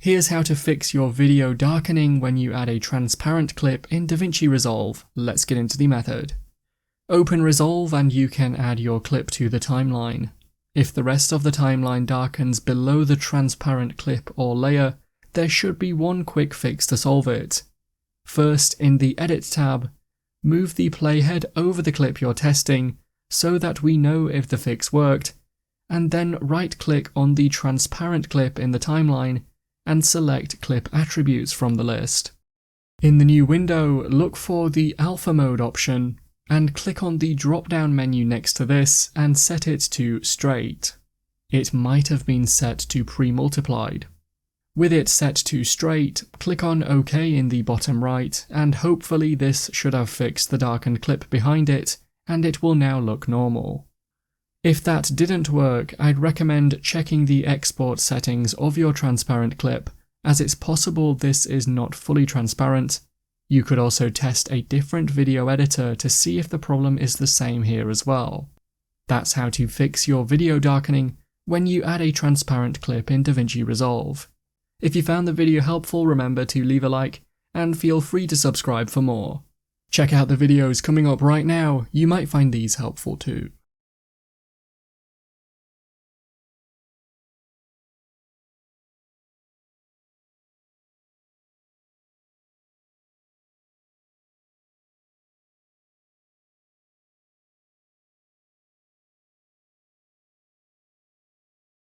Here's how to fix your video darkening when you add a transparent clip in DaVinci Resolve. Let's get into the method. Open Resolve and you can add your clip to the timeline. If the rest of the timeline darkens below the transparent clip or layer, there should be one quick fix to solve it. First, in the Edit tab, move the playhead over the clip you're testing so that we know if the fix worked, and then right-click on the transparent clip in the timeline and select Clip Attributes from the list. In the new window, look for the Alpha Mode option and click on the drop-down menu next to this and set it to Straight. It might have been set to Pre-Multiplied. With it set to Straight, click on OK in the bottom right, and hopefully this should have fixed the darkened clip behind it, and it will now look normal. If that didn't work, I'd recommend checking the export settings of your transparent clip, as it's possible this is not fully transparent. You could also test a different video editor to see if the problem is the same here as well. That's how to fix your video darkening when you add a transparent clip in DaVinci Resolve. If you found the video helpful, remember to leave a like and feel free to subscribe for more. Check out the videos coming up right now, you might find these helpful too.